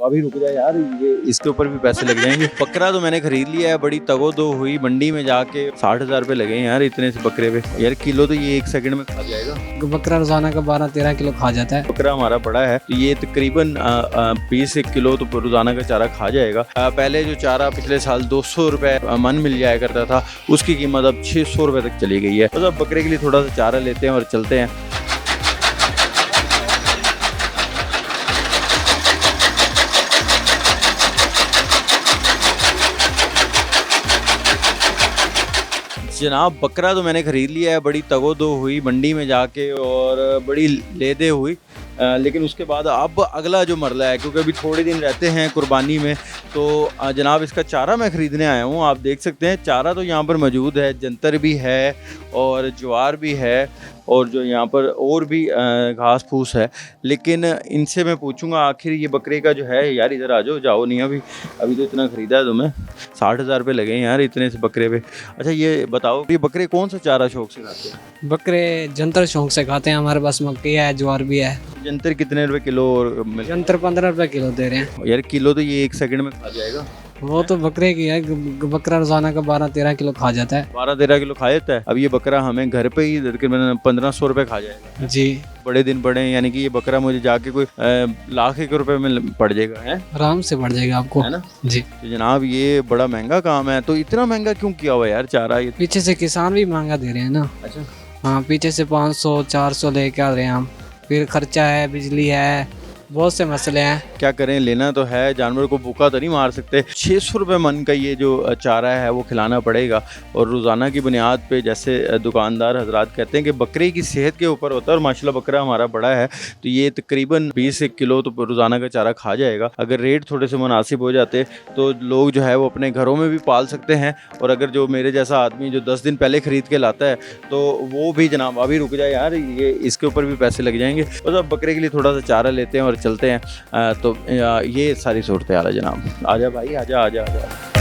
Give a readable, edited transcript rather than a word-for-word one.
अभी रुक जा यार, ये इसके ऊपर भी पैसे लग जाएंगे। बकरा तो मैंने खरीद लिया है, बड़ी तगो-दो हुई मंडी में जाके। 60,000 रुपये लगे हैं यार इतने से बकरे पे। यार किलो तो ये 1 सेकंड में खा जाएगा। बकरा रोजाना का 12-13 किलो खा जाता है। बकरा हमारा बड़ा है तो ये तकरीबन 20 किलो तो रोजाना का चारा खा जाएगा। पहले जो चारा पिछले साल 200 रुपये मन मिल जाया करता था, उसकी कीमत अब 600 रुपये तक चली गई है। तो अब बकरे के लिए थोड़ा सा चारा लेते हैं और चलते हैं। जनाब बकरा तो मैंने ख़रीद लिया है, बड़ी तगो-दो हुई मंडी में जाके और बड़ी ले-दे हुई। लेकिन उसके बाद अब अगला जो मरला है, क्योंकि अभी थोड़े दिन रहते हैं कुर्बानी में, तो जनाब इसका चारा मैं ख़रीदने आया हूँ। आप देख सकते हैं चारा तो यहाँ पर मौजूद है, जंतर भी है और ज्वार भी है और जो यहाँ पर और भी घास फूस है। लेकिन इनसे मैं पूछूंगा आखिर ये बकरे का जो है, यार इधर आ जाओ, जाओ नहीं अभी तो इतना ख़रीदा है तुम्हें। 60,000 रुपये लगे हैं यार इतने से बकरे पे। अच्छा ये बताओ ये बकरे कौन सा चारा शौक से खाते हैं? बकरे जंतर शौक से खाते हैं। हमारे पास मक्की है, ज्वार भी है। जंतर कितने रुपए किलो? और जंतर 15 रुपये किलो दे रहे हैं। यार किलो तो ये 1 सेकंड में खा जाएगा। वो तो बकरे की है, बकरा रोजाना का 12-13 किलो खा जाता है। 12-13 किलो खा जाता है। अब ये बकरा हमें घर पे ही तकरीबन 1500 रुपये खा जाएगा जी। बड़े दिन बड़े हैं, यानी कि ये बकरा मुझे जाके कोई लाख एक रुपए में पड़ जाएगा है, आराम से बढ़ जाएगा आपको, है ना जी। तो जनाब ये बड़ा महंगा काम है। तो इतना महंगा क्यों किया हुआ यार चारा? ये पीछे से किसान भी महंगा दे रहे हैं ना। अच्छा हाँ, पीछे से 500-400 लेके आ रहे हैं हम। फिर खर्चा है, बिजली है, बहुत से मसले हैं। क्या करें, लेना तो है, जानवर को भूखा तो नहीं मार सकते। 600 रुपये मन का ये जो चारा है वो खिलाना पड़ेगा। और रोज़ाना की बुनियाद पे जैसे दुकानदार हजरात कहते हैं कि बकरे की सेहत के ऊपर होता है, और माशाल्लाह बकरा हमारा बड़ा है तो ये तकरीबन 20 किलो तो रोज़ाना का चारा खा जाएगा। अगर रेट थोड़े से मुनासिब हो जाते तो लोग जो है वो अपने घरों में भी पाल सकते हैं। और अगर जो मेरे जैसा आदमी जो 10 दिन पहले ख़रीद के लाता है तो वो भी जनाब अभी रुक जाए यार, ये इसके ऊपर भी पैसे लग जाएंगे। बस अब बकरे के लिए थोड़ा सा चारा लेते हैं और चलते हैं। तो ये सारी सूरत हाल है जनाब। आजा भाई, आजा आजा आजा।